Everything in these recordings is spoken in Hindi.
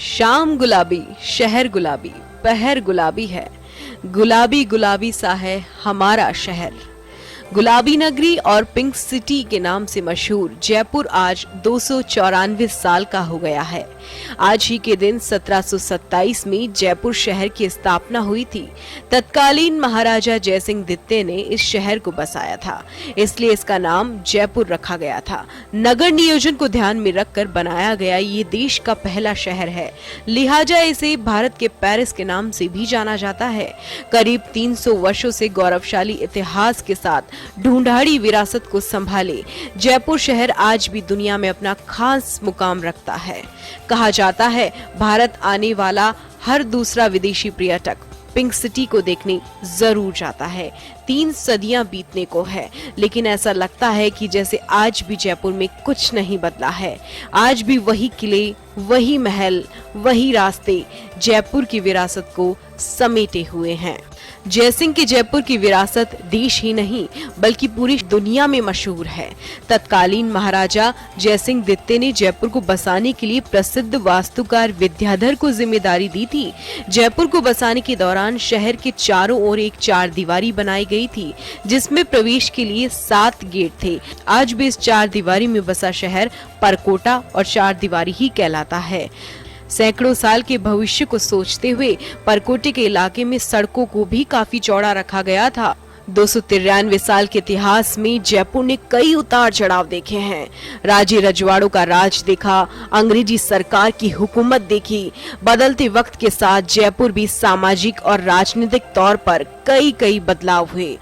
शाम गुलाबी, शहर गुलाबी, पहर गुलाबी है, गुलाबी गुलाबी सा है हमारा शहर। गुलाबी नगरी और पिंक सिटी के नाम से मशहूर जयपुर आज 294 साल का हो गया है। आज ही के दिन 1727 में जयपुर शहर की स्थापना हुई थी। तत्कालीन महाराजा जयसिंह द्वितीय ने इस शहर को बसाया था, इसलिए इसका नाम जयपुर रखा गया था। नगर नियोजन को ध्यान में रखकर बनाया गया ये देश का पहला शहर है, लिहाजा इसे भारत के पेरिस के नाम से भी जाना जाता है। करीब 300 वर्षों से गौरवशाली इतिहास के साथ ढूंढाड़ी विरासत को संभाले जयपुर शहर आज भी दुनिया में अपना खास मुकाम रखता है। कहा जाता है भारत आने वाला हर दूसरा विदेशी पर्यटक पिंक सिटी को देखने जरूर जाता है। 3 सदियां बीतने को है, लेकिन ऐसा लगता है कि जैसे आज भी जयपुर में कुछ नहीं बदला है। आज भी वही किले, वही महल, वही रास्ते जयपुर की विरासत को समेटे हुए हैं। जयसिंह की जयपुर की विरासत देश ही नहीं बल्कि पूरी दुनिया में मशहूर है। तत्कालीन महाराजा जयसिंह द्वितीय ने जयपुर को बसाने के लिए प्रसिद्ध वास्तुकार विद्याधर को जिम्मेदारी दी थी। जयपुर को बसाने के दौरान शहर के चारों ओर एक 4 दीवारी बनाई गई थी, जिसमें प्रवेश के लिए 7 गेट थे। आज भी इस 4 दीवारी में बसा शहर परकोटा और 4 दीवारी ही कहलाता है। सैकड़ों साल के भविष्य को सोचते हुए परकोटे के इलाके में सड़कों को भी काफी चौड़ा रखा गया था। 293 साल के इतिहास में जयपुर ने कई उतार चढ़ाव देखे हैं। राजे रजवाड़ों का राज देखा, अंग्रेजी सरकार की हुकूमत देखी। बदलते वक्त के साथ जयपुर भी सामाजिक और राजनीतिक तौर पर कई बदलाव हुए।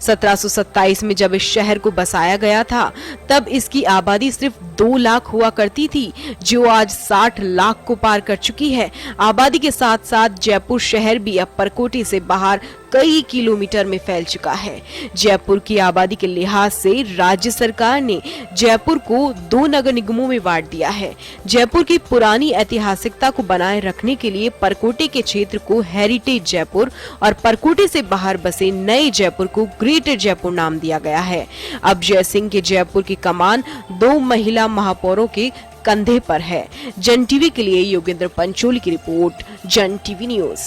1727 में जब इस शहर को बसाया गया था, तब इसकी आबादी सिर्फ 2 लाख हुआ करती थी, जो आज 60 लाख को पार कर चुकी है। आबादी के साथ साथ जयपुर शहर भी अब परकोटे से बाहर कई किलोमीटर में फैल चुका है। जयपुर की आबादी के लिहाज से राज्य सरकार ने जयपुर को 2 नगर निगमों में बांट दिया है। जयपुर की पुरानी ऐतिहासिकता को बनाए रखने के लिए परकोटे के क्षेत्र को हेरिटेज जयपुर और परकोटे से बाहर बसे नए जयपुर को ग्रेटर जयपुर नाम दिया गया है। अब जयसिंह के जयपुर की कमान 2 महिला महापौरों के कंधे पर है। जन टीवी के लिए योगेंद्र पंचोली की रिपोर्ट, जन टीवी न्यूज।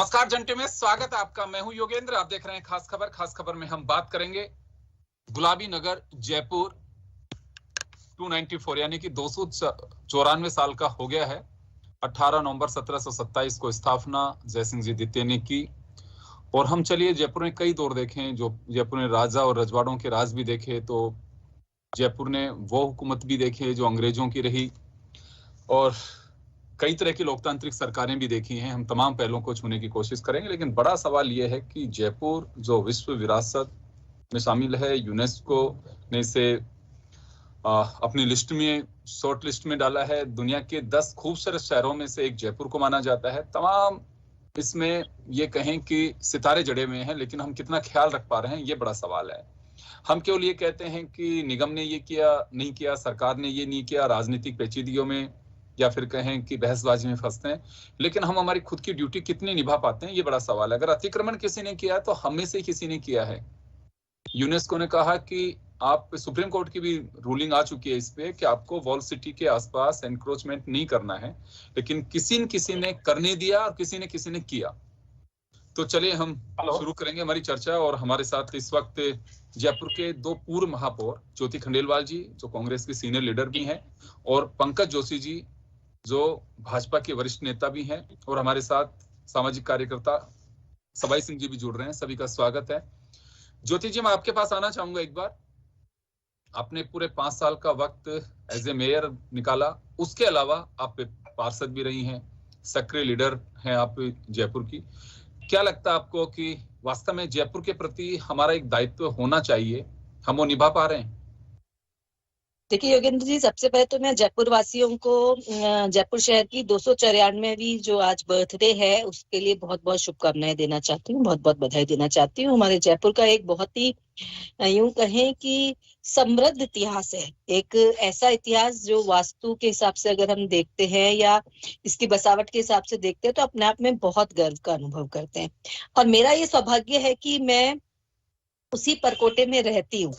नमस्कार जंटे में स्वागत है आपका। मैं हूं योगेंद्र, आप देख रहे हैं खास खबर। खास खबर में हम बात करेंगे गुलाबी नगर जयपुर 294 यानी कि 294 साल का हो गया है। 18 नवंबर 1727 को स्थापना जयसिंह जी द्वितीय ने की। और हम चलिए जयपुर में कई दौर देखें, जो जयपुर ने राजा और रजवाड़ों के राज भी देखे, तो जयपुर ने वो हुकूमत भी देखे जो अंग्रेजों की रही, और कई तरह की लोकतांत्रिक सरकारें भी देखी हैं। हम तमाम पहलुओं को छूने की कोशिश करेंगे, लेकिन बड़ा सवाल यह है कि जयपुर जो विश्व विरासत में शामिल है, यूनेस्को ने इसे अपनी लिस्ट में, शॉर्ट लिस्ट में डाला है। दुनिया के 10 खूबसूरत शहरों में से एक जयपुर को माना जाता है। तमाम इसमें ये कहें कि सितारे जड़े हुए हैं, लेकिन हम कितना ख्याल रख पा रहे हैं, ये बड़ा सवाल है। हम केवल ये कहते हैं कि निगम ने ये किया, नहीं किया, सरकार ने ये नहीं किया, राजनीतिक पेचीदगियों में या फिर कहें कि बहसबाजी में फंसते हैं, लेकिन हम हमारी खुद की ड्यूटी कितनी निभा पाते हैं, ये बड़ा सवाल है। अगर अतिक्रमण किसी ने किया तो हम में से किसी ने किया है। यूनेस्को ने कहा कि आप, सुप्रीम कोर्ट की भी रूलिंग आ चुकी है इस पे कि आपको वॉल सिटी के आसपास एनक्रोचमेंट नहीं करना है, लेकिन किसी न किसी ने करने दिया और किसी ने किया। तो चलिए हम शुरू करेंगे हमारी चर्चा। और हमारे साथ इस वक्त जयपुर के 2 पूर्व महापौर, ज्योति खंडेलवाल जी जो कांग्रेस के सीनियर लीडर भी हैं, और पंकज जोशी जी जो भाजपा के वरिष्ठ नेता भी हैं, और हमारे साथ सामाजिक कार्यकर्ता सबाई सिंह जी भी जुड़ रहे हैं। सभी का स्वागत है। ज्योति जी, मैं आपके पास आना चाहूंगा एक बार। आपने पूरे 5 साल का वक्त एज ए मेयर निकाला, उसके अलावा आप पार्षद भी रही हैं, सक्रिय लीडर हैं आप जयपुर की। क्या लगता है आपको कि वास्तव में जयपुर के प्रति हमारा एक दायित्व होना चाहिए, हम वो निभा पा रहे हैं? देखिए योगेंद्र जी, सबसे पहले तो मैं जयपुर वासियों को जयपुर शहर की 294वीं जो आज बर्थडे है उसके लिए बहुत बहुत शुभकामनाएं देना चाहती हूँ, बहुत बहुत बधाई देना चाहती हूँ। हमारे जयपुर का एक बहुत ही यूं कहें कि समृद्ध इतिहास है। एक ऐसा इतिहास जो वास्तु के हिसाब से अगर हम देखते हैं या इसकी बसावट के हिसाब से देखते हैं तो अपने आप में बहुत गर्व का अनुभव करते हैं। और मेरा ये सौभाग्य है कि मैं उसी परकोटे में रहती हूँ,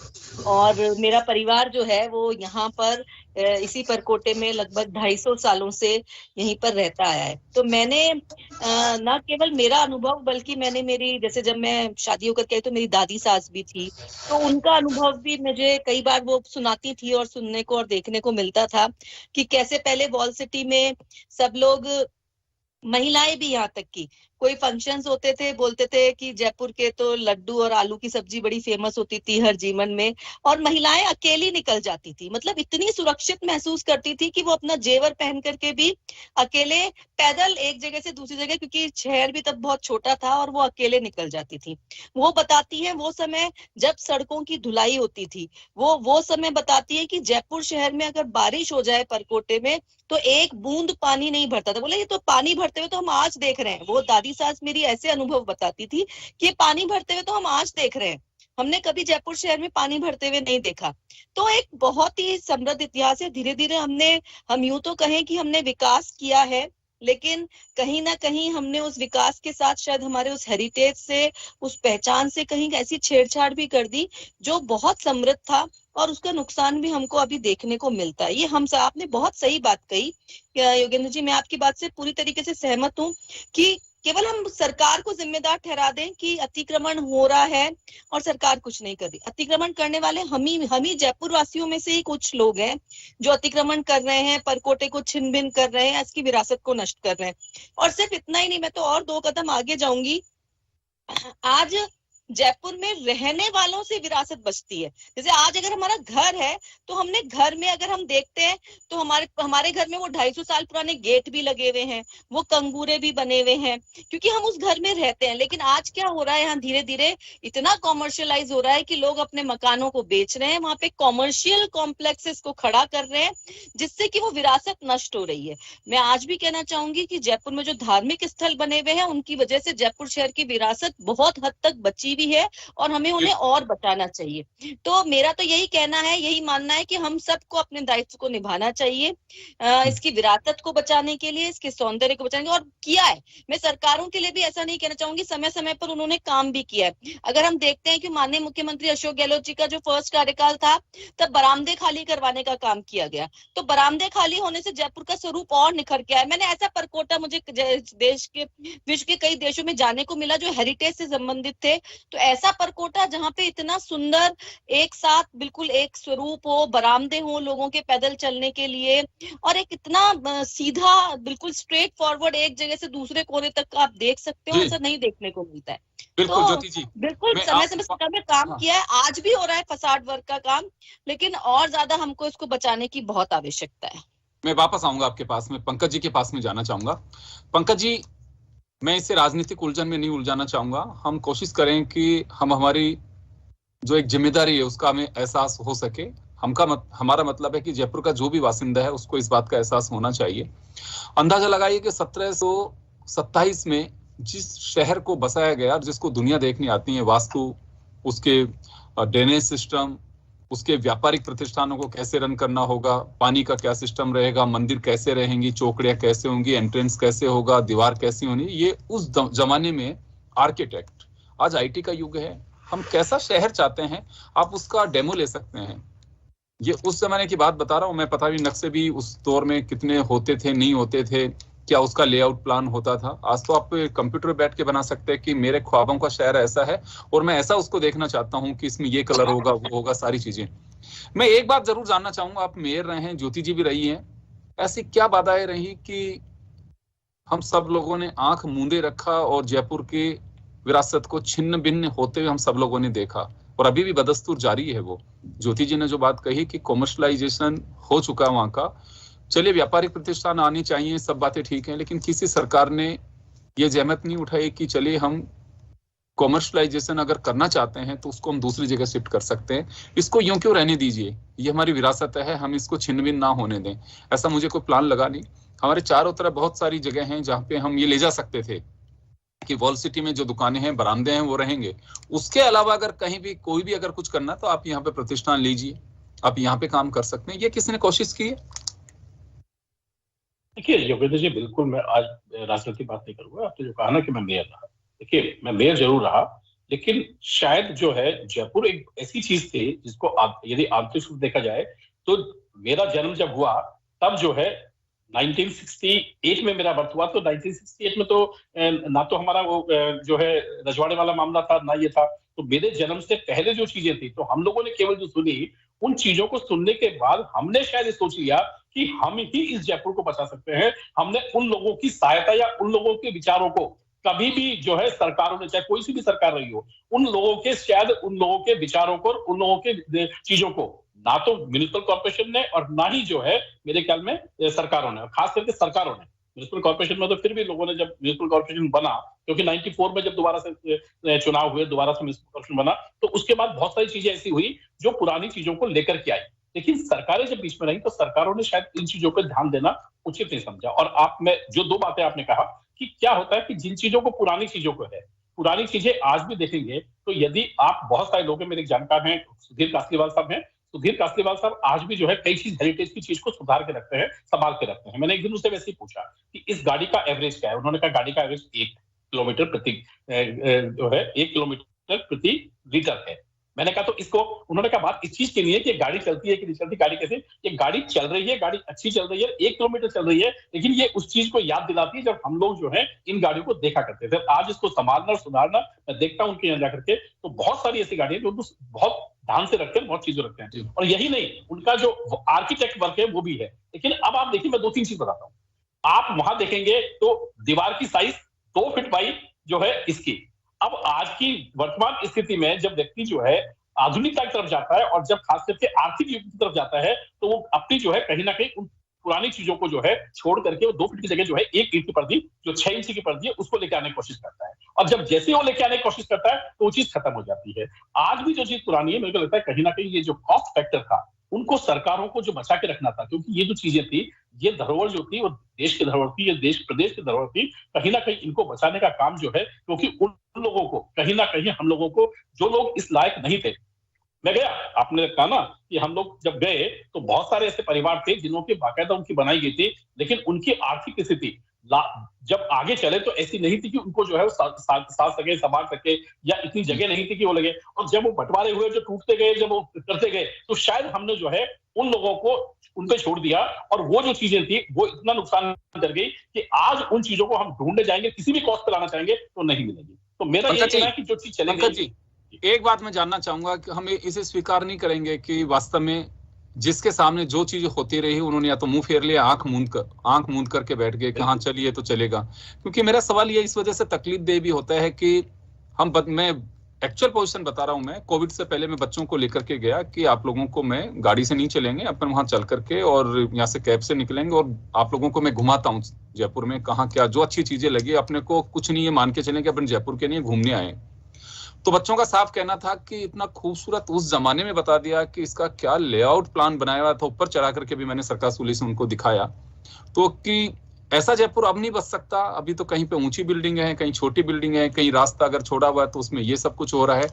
और मेरा परिवार जो है वो यहाँ पर इसी परकोटे में लगभग 250 सालों से यहीं पर रहता आया है। तो मैंने न केवल मेरा अनुभव, बल्कि मैंने मेरी, जैसे जब मैं शादी होकर के आई तो मेरी दादी सास भी थी, तो उनका अनुभव भी मुझे कई बार वो सुनाती थी और सुनने को और देखने को मिलता था कि कैसे पहले वॉल सिटी में सब लोग, महिलाएं भी, यहाँ तक कि कोई फंक्शंस होते थे, बोलते थे कि जयपुर के तो लड्डू और आलू की सब्जी बड़ी फेमस होती थी हर जीवन में, और महिलाएं अकेली निकल जाती थी। मतलब इतनी सुरक्षित महसूस करती थी कि वो अपना जेवर पहन करके भी अकेले पैदल एक जगह से दूसरी जगह, क्योंकि शहर भी तब बहुत छोटा था, और वो अकेले निकल जाती थी। वो बताती है वो समय जब सड़कों की धुलाई होती थी, वो समय बताती है कि जयपुर शहर में अगर बारिश हो जाए परकोटे में तो एक बूंद पानी नहीं भरता था। बोले ये तो पानी भरते हुए तो हम आज देख रहे हैं। वो दादी सास मेरी ऐसे अनुभव बताती थी कि ये पानी भरते हुए तो हम आज देख रहे हैं, हमने कभी जयपुर शहर में पानी भरते हुए नहीं देखा। तो एक बहुत ही समृद्ध इतिहास है। धीरे धीरे हम यूं तो कहें कि हमने विकास किया है, लेकिन कहीं ना कहीं हमने उस विकास के साथ शायद हमारे उस हेरिटेज से, उस पहचान से कहीं ऐसी छेड़छाड़ भी कर दी जो बहुत समृद्ध था, और उसका नुकसान भी हमको अभी देखने को मिलता है। ये आपने बहुत सही बात कही योगेंद्र जी, मैं आपकी बात से पूरी तरीके से सहमत हूँ कि केवल हम सरकार को जिम्मेदार ठहरा दें कि अतिक्रमण हो रहा है और सरकार कुछ नहीं कर रही। अतिक्रमण करने वाले हम ही जयपुर वासियों में से ही कुछ लोग हैं जो अतिक्रमण कर रहे हैं, परकोटे को छिन भिन कर रहे हैं, इसकी विरासत को नष्ट कर रहे हैं। और सिर्फ इतना ही नहीं, मैं तो और 2 कदम आगे जाऊंगी। आज जयपुर में रहने वालों से विरासत बचती है। जैसे आज अगर हमारा घर है तो हमने घर में अगर हम देखते हैं तो हमारे घर में वो 250 साल पुराने गेट भी लगे हुए हैं, वो कंगूरे भी बने हुए हैं, क्योंकि हम उस घर में रहते हैं। लेकिन आज क्या हो रहा है, यहाँ धीरे धीरे इतना कॉमर्शियलाइज हो रहा है कि लोग अपने मकानों को बेच रहे हैं, वहां पे कॉमर्शियल कॉम्प्लेक्सेस को खड़ा कर रहे हैं, जिससे कि वो विरासत नष्ट हो रही है। मैं आज भी कहना चाहूंगी कि जयपुर में जो धार्मिक स्थल बने हुए हैं उनकी वजह से जयपुर शहर की विरासत बहुत हद तक बची भी है और हमें उन्हें और बचाना चाहिए। तो मेरा तो यही कहना है, यही मानना है कि हम सबको अपने दायित्व को निभाना चाहिए, इसकी विरासत को बचाने के लिए, इसके सौंदर्य को बचाने के लिए, और किया है। मैं सरकारों के लिए भी ऐसा नहीं कहना चाहूंगी, समय समय पर उन्होंने काम भी किया है। अगर हम देखते हैं कि माननीय मुख्यमंत्री अशोक गहलोत जी का जो फर्स्ट कार्यकाल था, तब बरामदे खाली करवाने का काम किया गया। तो बरामदे खाली होने से जयपुर का स्वरूप और निखर के आया। मैंने ऐसा परकोटा मुझे देश के, विश्व के कई देशों में जाने को मिला जो हेरिटेज से संबंधित थे। तो ऐसा परकोटा जहाँ पे इतना सुंदर एक साथ बिल्कुल एक स्वरूप हो, बरामदे हो लोगों के पैदल चलने के लिए, और एक इतना सीधा बिल्कुल स्ट्रेट फॉरवर्ड एक जगह से दूसरे कोने तक आप देख सकते हो, ऐसा नहीं देखने को मिलता है। बिल्कुल तो ज्योति जी, बिल्कुल समय समय सरकार ने काम किया है, आज भी हो रहा है फसाड वर्क का काम, लेकिन और ज्यादा हमको इसको बचाने की बहुत आवश्यकता है। मैं वापस आऊंगा आपके पास में, पंकज जी के पास में जाना चाहूंगा। पंकज जी, मैं इसे राजनीतिक उलझन में नहीं उलझाना चाहूंगा। हम कोशिश करें कि हम हमारी जो एक जिम्मेदारी है उसका हमें एहसास हो सके। हमारा मतलब है कि जयपुर का जो भी वासिंदा है उसको इस बात का एहसास होना चाहिए। अंदाजा लगाइए कि 1727 में जिस शहर को बसाया गया, जिसको दुनिया देखने आती है, वास्तु, उसके ड्रेनेज सिस्टम, उसके व्यापारिक प्रतिष्ठानों को कैसे रन करना होगा, पानी का क्या सिस्टम रहेगा, मंदिर कैसे रहेंगी, चौकड़ियां कैसे होंगी, एंट्रेंस कैसे होगा, दीवार कैसी होनी, ये उस जमाने में आर्किटेक्ट। आज आईटी का युग है, हम कैसा शहर चाहते हैं आप उसका डेमो ले सकते हैं। ये उस जमाने की बात बता रहा हूं मैं, पता भी नक्शे भी उस दौर में कितने होते थे, नहीं होते थे, क्या उसका लेआउट प्लान होता था। आज तो आप कंप्यूटर पे बैठ के बना सकते हैं कि मेरे ख्वाबों का शहर ऐसा है और मैं ऐसा उसको देखना चाहता हूं कि इसमें ये कलर होगा, वो होगा, सारी चीजें। मैं एक बात जरूर जानना चाहूंगा, आप मेयर रहे हैं, ज्योति जी भी रही हैं, ऐसी क्या बाधाएं रही कि हम सब लोगों ने आंख मूंदे रखा और जयपुर की विरासत को छिन्न भिन्न होते हुए हम सब लोगों ने देखा, और अभी भी बदस्तूर जारी है वो। ज्योति जी ने जो बात कही कि कॉमर्शलाइजेशन हो चुका है वहां का, चलिए व्यापारिक प्रतिष्ठान आनी चाहिए, सब बातें ठीक हैं, लेकिन किसी सरकार ने ये जहमत नहीं उठाई कि चलिए हम कॉमर्शलाइजेशन अगर करना चाहते हैं तो उसको हम दूसरी जगह शिफ्ट कर सकते हैं, इसको यूं क्यों रहने दीजिए, ये हमारी विरासत है, हम इसको छिन्न भिन्न ना होने दें। ऐसा मुझे कोई प्लान लगा नहीं। हमारे चारों तरफ बहुत सारी जगह हैं जहाँ पे हम ये ले जा सकते थे कि वॉल सिटी में जो दुकानें हैं, बरामदे हैं, वो रहेंगे। उसके अलावा अगर कहीं भी कोई भी अगर कुछ करना तो आप यहाँ पे प्रतिष्ठान लीजिए, आप यहाँ पे काम कर सकते हैं। ये किसी ने कोशिश की है? देखिए योगेंद्र जी, बिल्कुल मैं आज राजनीति की बात नहीं करूंगा। आपने जो कहा ना कि मैं मेयर रहा, देखिए मैं मेयर जरूर रहा, लेकिन शायद जो है जयपुर एक ऐसी चीज थी जिसको यदि आंतरिक रूप देखा जाए तो मेरा जन्म जब हुआ तब जो है 1968 में मेरा बर्थ हुआ, तो 1968 में तो ना तो हमारा वो जो है रजवाड़े वाला मामला था, ना ये था। तो मेरे जन्म से पहले जो चीजें थी तो हम लोगों ने केवल जो सुनी, उन चीजों को सुनने के बाद हमने शायद ये सोच लिया कि हम ही इस जयपुर को बचा सकते हैं। हमने उन लोगों की सहायता या उन लोगों के विचारों को कभी भी जो है सरकारों ने, चाहे कोई सी भी सरकार रही हो, उन लोगों के शायद उन लोगों के विचारों को, उन लोगों के चीजों को ना तो म्युनिसिपल कॉर्पोरेशन ने और ना ही जो है मेरे ख्याल में सरकारों ने, खास करके सरकारों ने। म्युनिसिपल कॉर्पोरेशन में तो फिर भी लोगों ने, जब म्युनिसिपल कॉर्पोरेशन बना, क्योंकि 94 में जब दोबारा से चुनाव हुए, दोबारा से म्युनिसिपल कॉर्पोरेशन बना, तो उसके बाद बहुत सारी चीजें ऐसी हुई जो पुरानी चीजों को लेकर के आई। लेकिन सरकारें जब बीच में रही तो सरकारों ने शायद इन चीजों पर ध्यान देना उचित नहीं समझा। और आप में जो दो बातें आपने कहा कि क्या होता है कि जिन चीजों को, पुरानी चीजों को है, पुरानी चीजें आज भी देखेंगे तो यदि आप, बहुत सारे लोग मेरे जानकार हैं, सुधीर कासलीवाल साहब हैं, सुधीर कासलीवाल साहब आज भी जो है कई चीज, हेरिटेज की चीज को सुधार के रखते हैं, संभाल के रखते हैं। मैंने एक दिन उससे वैसे ही पूछा कि इस गाड़ी का एवरेज क्या है, उन्होंने कहा गाड़ी का एवरेज 1 किलोमीटर प्रति जो है 1 किलोमीटर प्रति लीटर है। मैंने कहा तो इसको, उन्होंने कहा बात इस चीज की नहीं है कि गाड़ी चलती है कि नहीं चलती, गाड़ी कैसे, ये गाड़ी चल रही है, गाड़ी अच्छी चल रही है, 1 किलोमीटर चल रही है, लेकिन ये उस चीज को याद दिलाती है जब हम लोग जो है इन गाड़ियों को देखा करते थे। आज इसको संभालना और सुधारना, मैं देखता हूँ उनके यहाँ जाकर के, तो बहुत सारी ऐसी गाड़ियां जो बहुत ध्यान से रखते हैं, बहुत चीजें रखते हैं। और यही नहीं, उनका जो आर्किटेक्ट वर्क है वो भी है। लेकिन अब आप देखिए, मैं 2-3 चीज बताता हूँ। आप वहां देखेंगे तो दीवार की साइज 2 फीट बाई जो है इसकी। अब आज की वर्तमान स्थिति में जब व्यक्ति जो है आधुनिकता की तरफ जाता है और जब खास करके आर्थिक युग की तरफ जाता है, तो वो अपनी जो है कहीं ना कहीं उन पुरानी चीजों को जो है छोड़ करके वो 2 फीट की जगह जो है 1 ईंट की पर्दी, जो 6 इंच की पर्दी है, उसको लेके आने की कोशिश करता है। और जब जैसे वो लेके आने की कोशिश करता है तो वो चीज खत्म हो जाती है। आज भी जो चीज पुरानी है, मेरे को लगता है कहीं ना कहीं ये जो कॉस्ट फैक्टर था, उनको सरकारों को जो बचा के रखना था, क्योंकि ये जो चीजें थी, ये धरोहर जो थी वो देश की धरोहर थी, ये देश प्रदेश की धरोहर थी। कहीं ना कहीं इनको बचाने का काम जो है, क्योंकि उन लोगों को कहीं ना कहीं, हम लोगों को, जो लोग इस लायक नहीं थे, मैं गया, आपने कहा ना कि हम लोग जब गए तो बहुत सारे ऐसे परिवार थे जिन्हों की बाकायदा उनकी बनाई गई थी, लेकिन उनकी आर्थिक स्थिति जब आगे चले तो ऐसी नहीं थी कि उनको जो है वो साथ सके, संभाल सके, या इतनी जगह नहीं थी कि वो लगे। और जब वो बंटवारे हुए, जो टूटते गए, जब वो करते गए, तो शायद हमने जो है उन लोगों को उन पे छोड़ दिया, और वो जो चीजें थी वो इतना नुकसान कर गई कि आज उन चीजों को हम ढूंढने जाएंगे, किसी भी कॉस्ट पे लाना चाहेंगे तो नहीं मिलेगी। तो मेरा ये कहना है कि जो चीज चलेगी। एक बात मैं जानना चाहूंगा कि हम इसे स्वीकार नहीं करेंगे कि वास्तव में जिसके सामने जो चीज होती रही उन्होंने या तो मुंह फेर लिया, आंख मूंद करके बैठ गए कि हाँ चलिए तो चलेगा। क्योंकि मेरा सवाल ये इस वजह से तकलीफ दे भी होता है कि मैं एक्चुअल पोजीशन बता रहा हूं। मैं कोविड से पहले मैं बच्चों को लेकर के गया कि आप लोगों को मैं गाड़ी से नहीं चलेंगे, अपन वहां चल करके और यहाँ से कैब से निकलेंगे और आप लोगों को मैं घुमाता हूँ जयपुर में, कहाँ क्या जो अच्छी चीजें लगी, अपने को कुछ नहीं ये मान के चलें कि अपन जयपुर के लिए घूमने आए। तो बच्चों का साफ कहना था कि इतना खूबसूरत उस जमाने में बता दिया कि इसका क्या लेआउट प्लान बनाया हुआ था, ऊपर चढ़ा करके भी मैंने सरकार सूली से उनको दिखाया, तो कि ऐसा जयपुर अब नहीं बच सकता। अभी तो कहीं पे ऊंची बिल्डिंग है, कहीं छोटी बिल्डिंग है, कहीं रास्ता अगर छोड़ा हुआ है तो उसमें ये सब कुछ हो रहा है।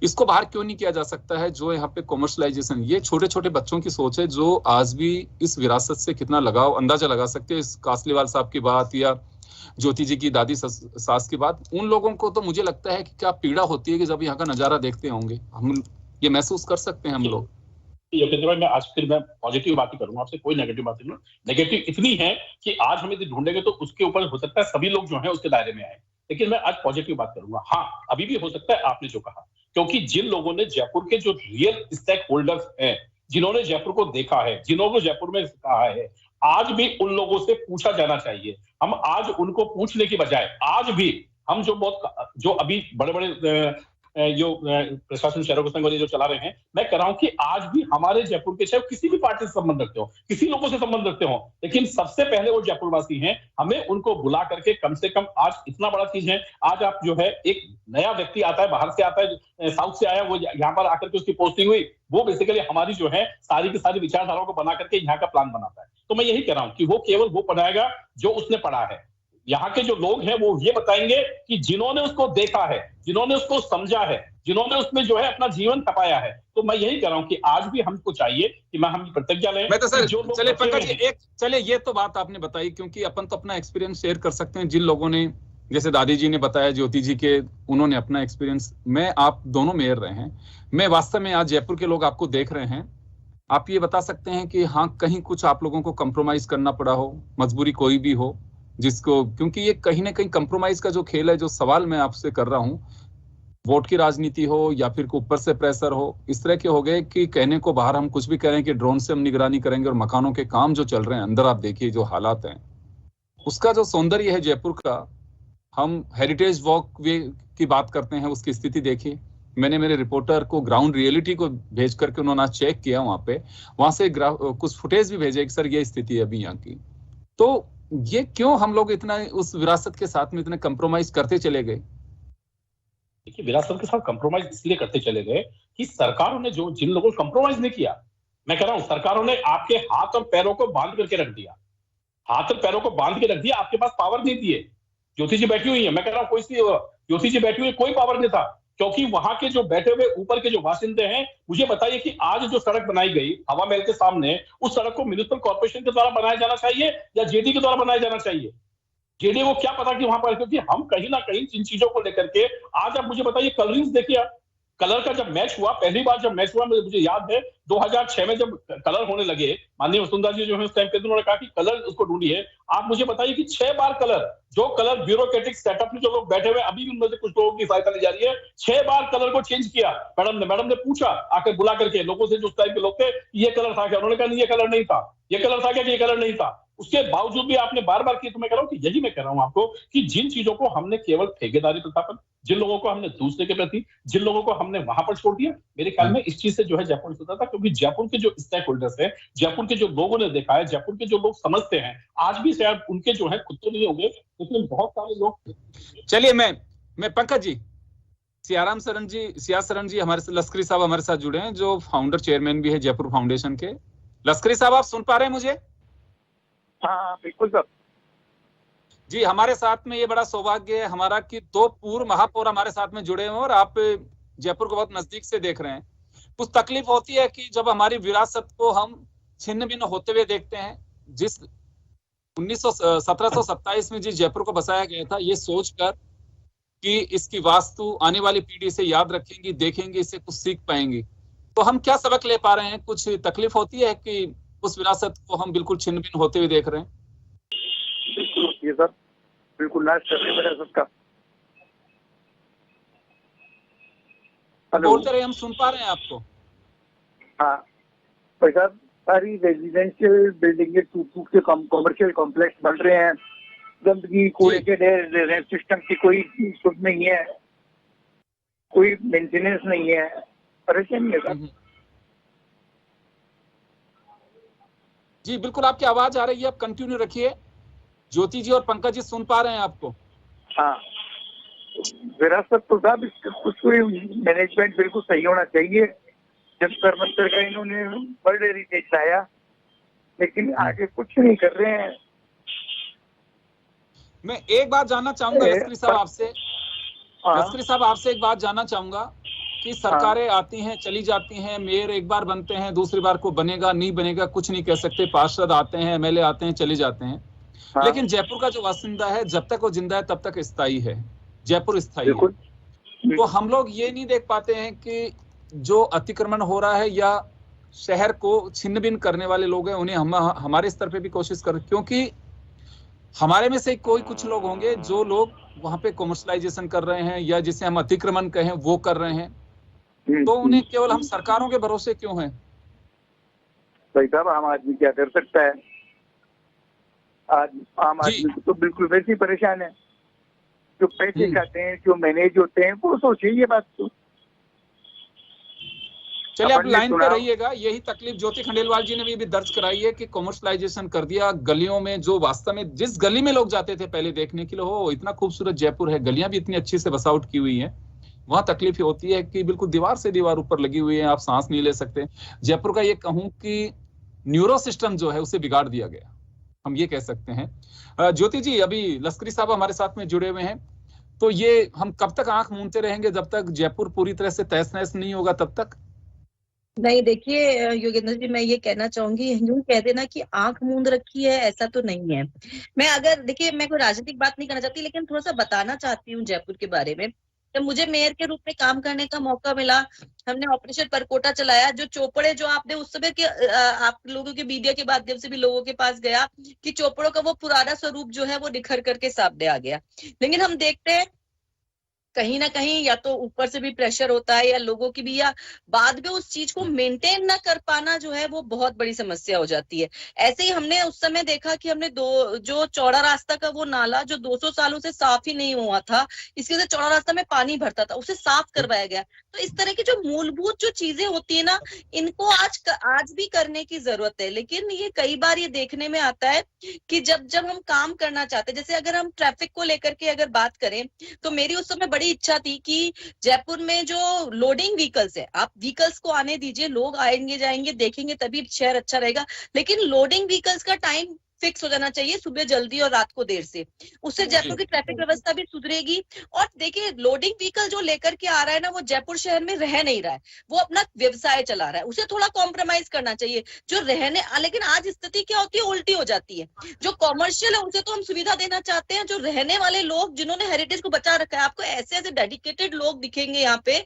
इसको बाहर क्यों नहीं किया जा सकता है? जो यहाँ पे कॉमर्शलाइजेशन, ये छोटे छोटे बच्चों की सोच है जो आज भी इस विरासत से कितना लगाव अंदाजा लगा सकते हैं। इस कासलीवाल साहब की बात या ज्योति जी की दादी सास की बात, उन लोगों को तो मुझे लगता है कि क्या पीड़ा होती है कि जब यहाँ का नजारा देखते होंगे। हम ये महसूस कर सकते हैं हम लोग। योगेंद्र भाई, मैं आज फिर मैं पॉजिटिव बात ही करूंगा आपसे, कोई नेगेटिव बात नहीं। नेगेटिव इतनी है कि आज हम यदि ढूंढेंगे तो उसके ऊपर हो सकता है सभी लोग जो है उसके दायरे में आए, लेकिन मैं आज पॉजिटिव बात करूंगा। हाँ, अभी भी हो सकता है आपने जो कहा, क्योंकि जिन लोगों ने जयपुर के जो रियल स्टेक होल्डर्स हैं, जिन्होंने जयपुर को देखा है, जिन्होंने जयपुर में कहा है, आज भी उन लोगों से पूछा जाना चाहिए। हम आज उनको पूछने की बजाय आज भी हम जो अभी बड़े बड़े जो प्रशासन शहरों के संघ जो चला रहे हैं, मैं कह रहा हूं कि आज भी हमारे जयपुर के, चाहे किसी भी पार्टी से संबंध रखते हो, किसी लोगों से संबंध रखते हो, लेकिन सबसे पहले वो जयपुरवासी हैं। हमें उनको बुला करके कम से कम, आज इतना बड़ा चीज है, आज आप जो है एक नया व्यक्ति आता है, बाहर से आता है, साउथ से आया, वो यहाँ पर आकर के उसकी पोस्टिंग हुई, वो बेसिकली हमारी जो है सारी की सारी विचारधाराओं को बना करके यहाँ का प्लान बनाता है। तो मैं यही कह रहा हूँ कि वो केवल वो बनाएगा जो उसने पढ़ा है। यहाँ के जो लोग हैं वो ये बताएंगे कि जिन्होंने उसको देखा है, जिन्होंने उसको समझा है, जिन्होंने उसमें जो है अपना जीवन खपाया है। तो मैं यही कह रहा हूँ कि आज भी हमको चाहिए कि हम प्रतिज्ञा लें। मैं तो सर, चले पंकज जी, चले ये तो बात आपने बताई, क्योंकि अपन तो अपना एक्सपीरियंस शेयर कर सकते हैं। जिन लोगों ने, जैसे दादी जी ने बताया, ज्योति जी के, उन्होंने अपना एक्सपीरियंस, मैं आप दोनों मेयर रहे हैं, मैं वास्तव में आज जयपुर के लोग आपको देख रहे हैं, आप ये बता सकते हैं कि हाँ कहीं कुछ आप लोगों को कंप्रोमाइज करना पड़ा हो, मजबूरी कोई भी हो जिसको, क्योंकि ये कहीं ना कहीं कंप्रोमाइज का जो खेल है, जो सवाल मैं आपसे कर रहा हूं, वोट की राजनीति हो या फिर ऊपर से प्रेशर हो, इस तरह के हो गए कि कहने को बाहर हम कुछ भी कह रहे हैं कि ड्रोन से हम निगरानी करेंगे, और मकानों के काम जो चल रहे हैं अंदर आप देखिए जो हालात हैं, उसका जो सौंदर्य है जयपुर का, हम हेरिटेज वॉक वे की बात करते हैं, उसकी स्थिति देखिए। मैंने मेरे रिपोर्टर को ग्राउंड रियलिटी को भेज करके उन्होंने चेक किया वहां से कुछ फुटेज भी भेजे कि सर ये स्थिति है अभी यहाँ की। तो ये क्यों हम लोग इतना उस विरासत के साथ में इतने कंप्रोमाइज करते चले गए? देखिए, विरासत के साथ कंप्रोमाइज इसलिए करते चले गए कि सरकारों ने जो जिन लोगों को कंप्रोमाइज नहीं किया, मैं कह रहा हूं सरकारों ने आपके हाथ और पैरों को बांध करके रख दिया, हाथ और पैरों को बांध के रख दिया, आपके पास पावर नहीं दिए। ज्योति जी बैठी हुई है, मैं कह रहा हूं कोई सी ज्योति जी बैठी हुई, कोई पावर नहीं था, क्योंकि वहां के जो बैठे हुए ऊपर के जो वासिंदे हैं, मुझे बताइए कि आज जो सड़क बनाई गई हवा महल के सामने, उस सड़क को म्युनिसिपल कॉर्पोरेशन के द्वारा बनाया जाना चाहिए या जेडी के द्वारा बनाया जाना चाहिए? जेडी को क्या पता कि वहां पर, क्योंकि हम कहीं ना कहीं इन चीजों को लेकर के, आज आप मुझे बताइए कलरिंग्स देखिए, कलर का जब मैच हुआ, पहली बार जब मैच हुआ, मुझे याद है 2006 में जब कलर होने लगे, माननीय वसुंधरा जी जो है उस टाइम पे उन्होंने कहा कि कलर उसको ढूंढिए। आप मुझे बताइए कि 6 बार कलर, जो कलर ब्यूरोक्रेटिक सेटअप में जो लोग बैठे हुए, अभी भी उनमें से कुछ लोगों की सहायता ली जा रही है, 6 बार कलर को चेंज किया। मैडम ने पूछा आकर बुला करके लोगों से, जो उस टाइम के लोग थे, ये कलर था क्या? उन्होंने कहा नहीं ये कलर नहीं था, ये कलर था क्या कि ये कलर नहीं था। उसके बावजूद भी आपने बार बार किया। तो मैं कह रहा हूं कि यही मैं कह रहा हूं आपको कि जिन चीजों को हमने केवल ठेकेदारी प्रतापन, जिन लोगों को हमने दूसरे के प्रति, जिन लोगों को हमने वहां पर छोड़ दिया, मेरे ख्याल में इस चीज से जो है जयपुर होता था। क्योंकि जयपुर के जो स्टेक होल्डर्स है, जयपुर के जो लोगों ने देखा है, जयपुर के जो लोग समझते हैं, आज भी शायद उनके जो है खुद तो नहीं होंगे, लेकिन बहुत सारे लोग। चलिए मैं पंकज जी, सिया शरण जी हमारे साथ, लश्करी साहब हमारे साथ जुड़े हैं, जो फाउंडर चेयरमैन भी है जयपुर फाउंडेशन के। लश्करी साहब, आप सुन पा रहे हैं मुझे? हाँ बिल्कुल सर। जी, हमारे साथ में ये बड़ा सौभाग्य है हमारा कि 2 पूर्व महापौर हमारे साथ में जुड़े हैं और आप जयपुर को बहुत नजदीक से देख रहे हैं। कुछ तकलीफ होती है कि जब हमारी विरासत को हम छिन्न भिन्न होते हुए देखते हैं। जिस 1727 में जिस जयपुर को बसाया गया था, ये सोचकर कि इसकी वास्तु आने वाली पीढ़ी से याद रखेंगी, देखेंगी, इससे कुछ सीख पाएंगी, तो हम क्या सबक ले पा रहे हैं? कुछ तकलीफ होती है कि उस विरासत को हम बिल्कुल छिन्न भिन्न होते हुए देख रहे हैं? बिल्कुल होती है सर, बिल्कुल नाश कर रहे हैं सबका। बोलते रहे, हम सुन पा रहे हैं आपको। हाँ भाई साहब, सारी रेजिडेंशियल बिल्डिंगें टूट के कॉमर्शियल कॉम्प्लेक्स बन रहे हैं। गंदगी, कूड़े के ढेर, सिस्टम की कोई सुध नहीं है, कोई मेंटेनेंस नहीं है, परेशानी है सर। जी बिल्कुल, आपकी आवाज आ रही है, आप कंटिन्यू रखिए। ज्योति जी और पंकज जी सुन पा रहे हैं आपको। हाँ, विरासत तो साहब इसका कुछ मैनेजमेंट बिल्कुल सही होना चाहिए। जब सरमंतर का इन्होंने वर्ल्ड हेरिटेज लाया, लेकिन आगे कुछ नहीं कर रहे हैं। मैं एक बात जानना चाहूंगा लश्करी साहब आपसे। लश्करी साहब, आपसे एक बात जानना चाहूंगा कि सरकारें आती हैं, चली जाती हैं, मेयर एक बार बनते हैं, दूसरी बार को बनेगा नहीं बनेगा कुछ नहीं कह सकते, पार्षद आते हैं, एमएलए आते हैं, चले जाते हैं। लेकिन जयपुर का जो बासिंदा है, जब तक वो जिंदा है तब तक स्थायी है, जयपुर स्थायी है। तो हम लोग ये नहीं देख पाते हैं कि जो अतिक्रमण हो रहा है या शहर को छिन्न भिन्न करने वाले लोग हैं, उन्हें हम हमारे स्तर पे भी कोशिश कर, क्योंकि हमारे में से कुछ लोग होंगे जो लोग वहां पे कॉमर्शलाइजेशन कर रहे हैं या जिसे हम अतिक्रमण कहें वो कर रहे हैं, तो उन्हें केवल हम सरकारों के भरोसे क्यों हैं? भाई साहब, आम आदमी क्या कर सकता है? आज आम आदमी तो बिल्कुल वैसे ही परेशान है। जो पैसे खाते हैं, जो मैनेज होते हैं, वो सोचिए ये बात तो। चलिए, आप लाइन पे रहिएगा। यही तकलीफ ज्योति खंडेलवाल जी ने भी दर्ज कराई है कि कॉमर्शलाइजेशन कर दिया गलियों में। जो वास्तव में जिस गली में लोग जाते थे पहले देखने के लिए, हो इतना खूबसूरत जयपुर है, गलियां भी इतनी अच्छी से बसाउट की हुई है, वहां तकलीफ होती है कि बिल्कुल दीवार से दीवार ऊपर लगी हुई है, आप सांस नहीं ले सकते। जयपुर का ये कहूं कि न्यूरो सिस्टम जो है उसे बिगाड़ दिया गया, हम ये कह सकते हैं। ज्योति जी, अभी लश्करी साहब हमारे साथ में जुड़े हुए हैं, तो ये हम कब तक आंख मूंदते रहेंगे? जब तक जयपुर पूरी तरह से तहस नहस नहीं होगा तब तक? नहीं, देखिए योगेंद्र जी, मैं ये कहना चाहूंगी, यूं कह देना कि आंख मूंद रखी है, ऐसा तो नहीं है। मैं अगर देखिए, मैं कोई राजनीतिक बात नहीं करना चाहती, लेकिन थोड़ा सा बताना चाहती हूँ जयपुर के बारे में। जब मुझे मेयर के रूप में काम करने का मौका मिला, हमने ऑपरेशन परकोटा चलाया। जो चोपड़े जो आपने उस समय के आप लोगों के मीडिया के माध्यम से भी लोगों के पास गया कि चोपड़ों का वो पुराना स्वरूप जो है वो निखर करके सामने आ गया। लेकिन हम देखते हैं कहीं ना कहीं या तो ऊपर से भी प्रेशर होता है या लोगों की भी, या बाद में उस चीज को मेंटेन ना कर पाना जो है वो बहुत बड़ी समस्या हो जाती है। ऐसे ही हमने उस समय देखा कि हमने जो चौड़ा रास्ता का वो नाला जो 200 सालों से साफ ही नहीं हुआ था, इसकी वजह से चौड़ा रास्ता में पानी भरता था, उसे साफ करवाया गया। तो इस तरह की जो मूलभूत जो चीजें होती है ना, इनको आज भी करने की जरूरत है। लेकिन ये कई बार ये देखने में आता है कि जब हम काम करना चाहते हैं, जैसे अगर हम ट्रैफिक को लेकर के अगर बात करें, तो मेरी उस समय बड़ी इच्छा थी कि जयपुर में जो लोडिंग व्हीकल्स है, आप व्हीकल्स को आने दीजिए, लोग आएंगे जाएंगे देखेंगे तभी शहर अच्छा रहेगा, लेकिन लोडिंग व्हीकल्स का टाइम फिक्स हो जाना चाहिए, सुबह जल्दी और रात को देर से। उससे जयपुर की ट्रैफिक व्यवस्था भी सुधरेगी। और देखिए, लोडिंग व्हीकल जो लेकर के आ रहा है ना, वो जयपुर शहर में रह नहीं रहा है, वो अपना व्यवसाय चला रहा है, उसे थोड़ा कॉम्प्रोमाइज करना चाहिए। जो रहने, लेकिन आज स्थिति क्या होती है, उल्टी हो जाती है। जो कॉमर्शियल है उनसे तो हम सुविधा देना चाहते हैं, जो रहने वाले लोग जिन्होंने हेरिटेज को बचा रखा है, आपको ऐसे ऐसे डेडिकेटेड लोग दिखेंगे यहाँ पे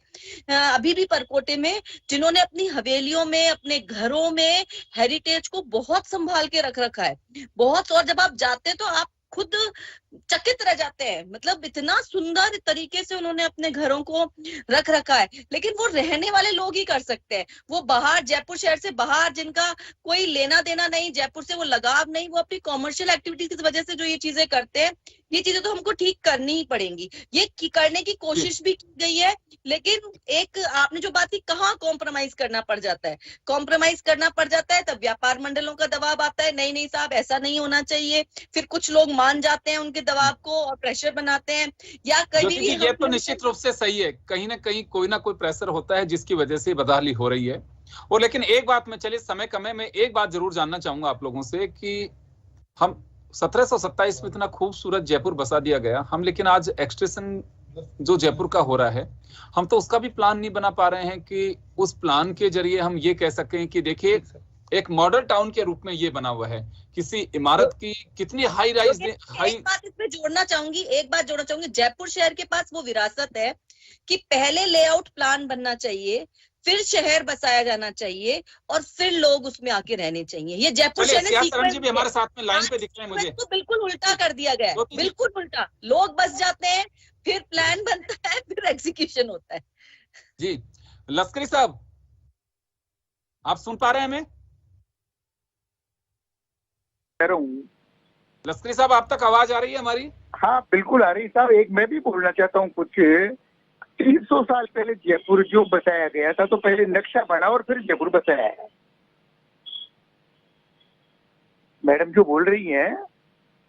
अभी भी परकोटे में, जिन्होंने अपनी हवेलियों में, अपने घरों में हेरिटेज को बहुत संभाल के रख रखा है बहुत। और जब आप जाते हैं तो आप खुद चकित रह जाते हैं, मतलब इतना सुंदर तरीके से उन्होंने अपने घरों को रख रखा है। लेकिन वो रहने वाले लोग ही कर सकते हैं। वो बाहर, जयपुर शहर से बाहर, जिनका कोई लेना देना नहीं, जयपुर से वो लगाव नहीं, वो अपनी कॉमर्शियल एक्टिविटीज की वजह से जो ये चीजें करते हैं, ये चीजें तो हमको ठीक करनी ही पड़ेंगी। ये करने की कोशिश भी की गई है, लेकिन एक आपने जो बात की, कहाँ कॉम्प्रोमाइज करना पड़ जाता है, कॉम्प्रोमाइज करना पड़ जाता है तब व्यापार मंडलों का दबाव आता है, नहीं नहीं साहब ऐसा नहीं होना चाहिए, फिर कुछ लोग मान जाते हैं उनके दबाव को और प्रेशर बनाते हैं, या कभी भी ये तो निश्चित रूप से सही है, कहीं ना कहीं कोई ना कोई प्रेशर होता है जिसकी वजह से बदहाली हो रही है। और लेकिन एक बात में, चलिए समय कम है, मैं एक बात जरूर जानना चाहूंगा आप लोगों से कि हम 1727 में इतना खूबसूरत जयपुर बसा दिया गया हम, लेकिन आज एक्सटेंशन जो जयपुर का हो रहा है, हम तो उसका भी प्लान नहीं बना पा रहे हैं कि उस प्लान के जरिए हम ये कह सकें कि देखिए एक मॉडल टाउन के रूप में ये बना हुआ है। किसी इमारत की कितनी हाई राइज एक बात इसमें जोड़ना चाहूंगी, जयपुर शहर के पास वो विरासत है कि पहले लेआउट प्लान बनना चाहिए, फिर शहर बसाया जाना चाहिए और फिर लोग उसमें आके रहने चाहिए। ये जयपुर शहर जी भी हमारे साथ में लाइन पे दिख रहे हैं मुझे, तो बिल्कुल उल्टा कर दिया गया है, बिल्कुल उल्टा। लोग बस जाते हैं, फिर प्लान बनता है, फिर एग्जीक्यूशन होता है। जी लश्करी साहब, आप सुन पा रहे हैं हमें? लश्करी साहब, आप तक आवाज आ रही है हमारी? हाँ बिल्कुल आ रही साहब। एक मैं भी बोलना चाहता हूँ कुछ। 300 साल पहले जयपुर जो बसाया गया था, तो पहले नक्शा बना और फिर जयपुर बसाया है। मैडम जो बोल रही हैं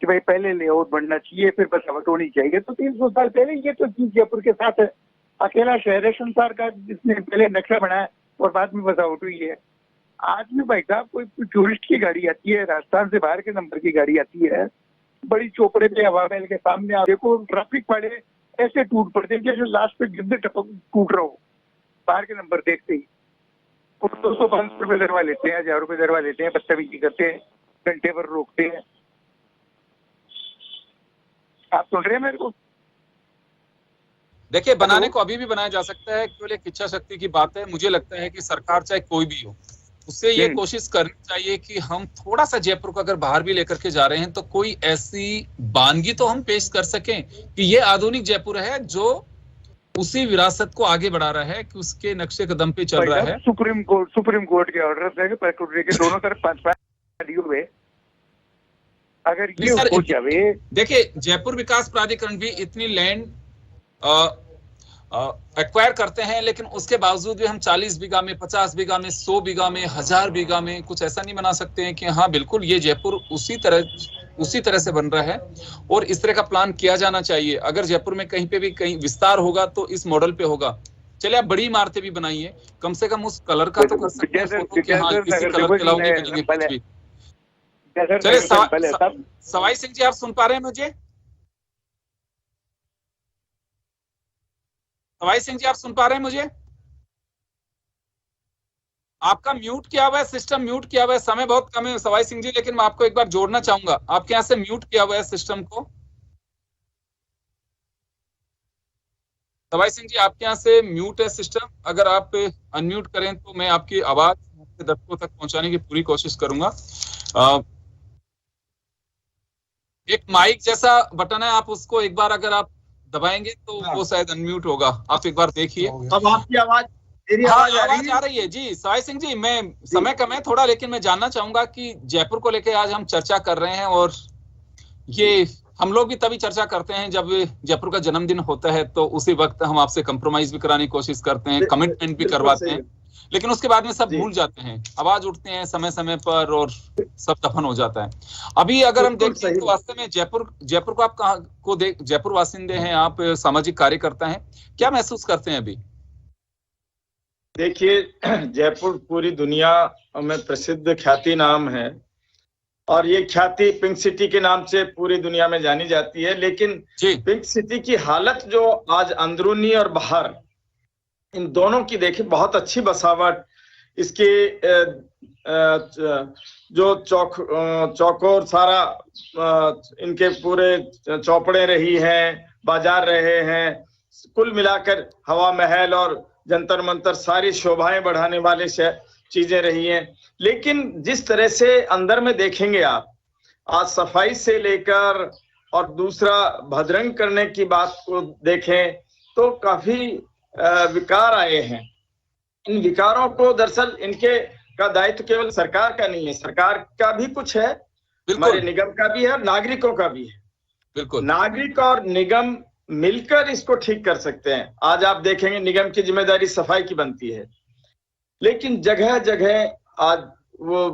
कि भाई पहले लेआउट बनना चाहिए फिर बसावट होनी चाहिए, तो 300 साल पहले ये तो चीज जयपुर के साथ है। अकेला शहर है संसार का जिसने पहले नक्शा बनाया और बाद में बसावट हुई है। आज भी भाई साहब कोई टूरिस्ट की गाड़ी आती है, राजस्थान से बाहर के नंबर की गाड़ी आती है, बड़ी चौपड़े पे हवा महल के सामने आप देखो, ट्रैफिक पड़े ऐसे टूट पड़ते हैं जैसे लास्ट पे गिद्ध टपक टूट रहा हो, बाहर के नंबर देखते ही। 200-500 रुपए दरवा लेते हैं, 1000 रुपए दरवा लेते हैं, बदतमीजी करते हैं, घंटे भर रोकते हैं। आप सुन रहे हैं मेरे को? देखिए, बनाने को अभी भी बनाया जा सकता है, केवल एक इच्छा शक्ति की बात है। मुझे लगता है कि सरकार चाहे कोई भी हो, उससे ये कोशिश करनी चाहिए कि हम थोड़ा सा जयपुर को अगर बाहर भी लेकर के जा रहे हैं तो कोई ऐसी वानगी तो हम पेश कर सकें कि ये आधुनिक जयपुर है जो उसी विरासत को आगे बढ़ा रहा है, कि उसके नक्शे कदम पे चल रहा है। सुप्रीम कोर्ट के ऑर्डर के दोनों तरफ 5 हुए, अगर ये हो जाए। देखिए, जयपुर विकास प्राधिकरण भी इतनी लैंड एक्वायर करते हैं, लेकिन उसके बावजूद भी हम 40 बीघा में, 50 बीघा में, 100 बीघा में, 1000 बीघा में कुछ ऐसा नहीं बना सकते हैं कि हाँ बिल्कुल ये जयपुर उसी तरह से बन रहा है। और इस तरह का प्लान किया जाना चाहिए। अगर जयपुर में कहीं पे भी कहीं विस्तार होगा तो इस मॉडल पे होगा। चलिए, आप बड़ी इमारतें भी बनाइए, कम से कम उस कलर का तो कर सकते हैं कि हाँ इसी कलर के अलावा नहीं बनेंगे कुछ भी। चलिए, सवाई सिंह जी, आप सुन पा रहे हैं मुझे? सवाई सिंह जी, आप सुन पा रहे हैं मुझे? आपका म्यूट किया हुआ है, सिस्टम म्यूट किया हुआ है। समय बहुत कम है सवाई सिंह जी, लेकिन मैं आपको एक बार जोड़ना चाहूंगा। आपके यहाँ से म्यूट किया हुआ है सिस्टम को। सवाई सिंह जी, आपके यहाँ से म्यूट है सिस्टम, अगर आप अनम्यूट करें तो मैं आपकी आवाज दर्शकों तक पहुंचाने की पूरी कोशिश करूंगा। एक माइक जैसा बटन है, आप उसको एक बार अगर आप दबाएंगे तो वो शायद अनम्यूट होगा। आप एक बार देखिए। अब आपकी आवाज, मेरी आवाज आ रही है जी। सवाई सिंह जी, मैं समय कम है थोड़ा, लेकिन मैं जानना चाहूंगा कि जयपुर को लेकर आज हम चर्चा कर रहे हैं, और ये हम लोग भी तभी चर्चा करते हैं जब जयपुर का जन्मदिन होता है, तो उसी वक्त हम आपसे कंप्रोमाइज भी कराने की कोशिश करते हैं, कमिटमेंट भी करवाते हैं, लेकिन उसके बाद में सब भूल जाते हैं, आवाज उठते हैं समय समय पर और सब दफन हो जाता है। अभी अगर हम देखें तो वास्तव में जयपुर को आप जयपुर वासिंदे हैं, आप सामाजिक कार्यकर्ता हैं, क्या महसूस करते हैं अभी? देखिए, जयपुर पूरी दुनिया में प्रसिद्ध ख्याति नाम है, और ये ख्याति पिंक सिटी के नाम से पूरी दुनिया में जानी जाती है। लेकिन पिंक सिटी की हालत जो आज अंदरूनी और बाहर इन दोनों की देखिए, बहुत अच्छी बसावट, इसके जो चौकोर सारा इनके पूरे चौपड़े रही हैं, बाजार रहे हैं, कुल मिलाकर हवा महल और जंतर मंतर सारी शोभाएं बढ़ाने वाले चीजें रही हैं। लेकिन जिस तरह से अंदर में देखेंगे आप, आज सफाई से लेकर और दूसरा भद्रंग करने की बात को देखें तो काफी विकार आए हैं। इन विकारों को दरअसल इनके का दायित्व केवल सरकार का नहीं है, सरकार का भी कुछ है, हमारे निगम का भी है और नागरिकों का भी है। बिल्कुल। नागरिक और निगम मिलकर इसको ठीक कर सकते हैं। आज आप देखेंगे निगम की जिम्मेदारी सफाई की बनती है, लेकिन जगह जगह आज वो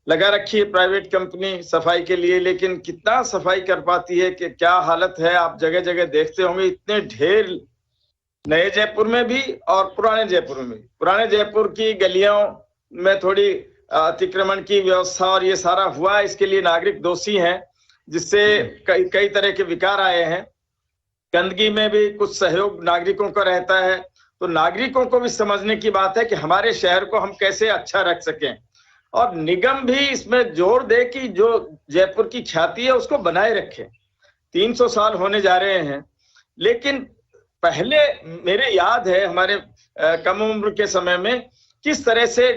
लगा रखी है प्राइवेट कंपनी सफाई के लिए, लेकिन कितना सफाई कर पाती है कि क्या हालत है आप जगह जगह देखते होंगे। इतने ढेर नए जयपुर में भी और पुराने जयपुर में भी। पुराने जयपुर की गलियों में थोड़ी अतिक्रमण की व्यवस्था और ये सारा हुआ, इसके लिए नागरिक दोषी हैं, जिससे कई तरह के विकार आए हैं। गंदगी में भी कुछ सहयोग नागरिकों का रहता है, तो नागरिकों को भी समझने की बात है कि हमारे शहर को हम कैसे अच्छा रख सकें, और निगम भी इसमें जोर दे कि जो जयपुर की ख्याति है उसको बनाए रखे। 300 साल होने जा रहे हैं, लेकिन पहले मेरे याद है हमारे कम उम्र के समय में किस तरह से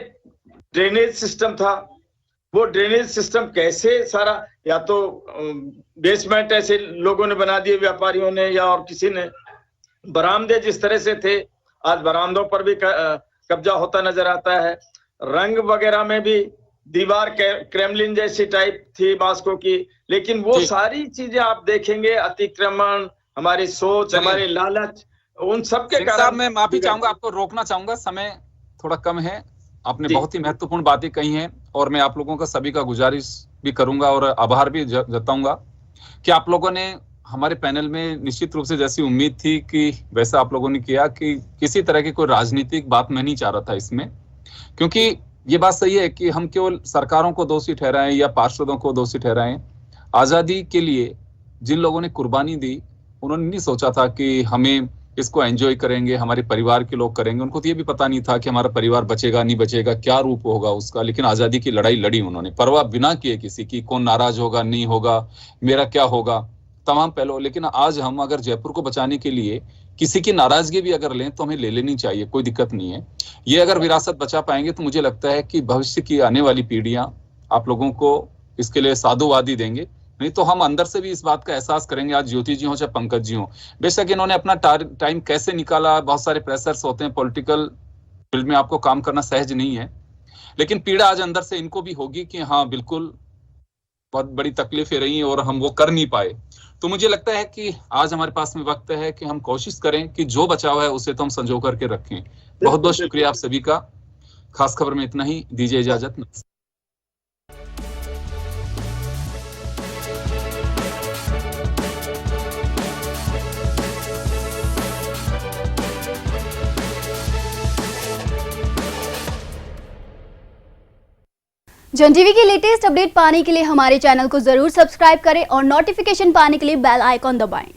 ड्रेनेज सिस्टम था। वो ड्रेनेज सिस्टम कैसे सारा, या तो बेसमेंट ऐसे लोगों ने बना दिए व्यापारियों ने या और किसी ने, बरामदे जिस तरह से थे आज बरामदों पर भी कब्जा होता नजर आता है। रंग वगैरह में भी दीवार क्रेमलिन जैसी टाइप थी मास्को की, लेकिन वो सारी चीजें आप देखेंगे, अतिक्रमण, हमारी सोच, हमारे लालच, उन सब के कारण। मैं माफी चाहूंगा, आपको रोकना चाहूंगा, समय थोड़ा कम है। आपने बहुत ही महत्वपूर्ण बातें कही हैं और मैं आप लोगों का सभी का गुजारिश भी करूंगा और आभार भी जताऊंगा कि आप लोगों ने हमारे पैनल में निश्चित रूप से जैसी उम्मीद थी कि वैसा आप लोगों ने किया, कि किसी तरह की कोई राजनीतिक बात मैं नहीं चाह रहा था इसमें, क्योंकि ये बात सही है कि हम केवल सरकारों को दोषी ठहराएं या पार्षदों को दोषी ठहराएं। आजादी के लिए जिन लोगों ने कुर्बानी दी उन्होंने नहीं सोचा था कि हमें इसको एंजॉय करेंगे, हमारे परिवार के लोग करेंगे। उनको तो ये भी पता नहीं था कि हमारा परिवार बचेगा नहीं बचेगा, क्या रूप होगा उसका, लेकिन आजादी की लड़ाई लड़ी उन्होंने, परवाह बिना किए किसी की, कौन नाराज होगा नहीं होगा, मेरा क्या होगा, तमाम पहलू। लेकिन आज हम अगर जयपुर को बचाने के लिए किसी की नाराजगी भी अगर लें तो हमें ले लेनी चाहिए, कोई दिक्कत नहीं है। ये अगर विरासत बचा पाएंगे तो मुझे लगता है कि भविष्य की आने वाली पीढ़ियां आप लोगों को इसके लिए साधुवादी देंगे, नहीं तो हम अंदर से भी इस बात का एहसास करेंगे। आज ज्योति जी हो चाहे पंकज जी हो, बेशक इन्होंने अपना टाइम कैसे निकाला, बहुत सारे प्रेशर्स होते हैं, पॉलिटिकल फील्ड में आपको काम करना सहज नहीं है, लेकिन पीड़ा आज अंदर से इनको भी होगी कि हाँ बिल्कुल बहुत बड़ी तकलीफें रही और हम वो कर नहीं पाए। तो मुझे लगता है कि आज हमारे पास में वक्त है कि हम कोशिश करें कि जो बचाव है उसे तो हम संजो करके रखें। बहुत बहुत शुक्रिया आप सभी का। खास खबर में इतना ही, दीजिए इजाजत। जन टीवी की लेटेस्ट अपडेट पाने के लिए हमारे चैनल को जरूर सब्सक्राइब करें और नोटिफिकेशन पाने के लिए बेल आइकॉन दबाएं।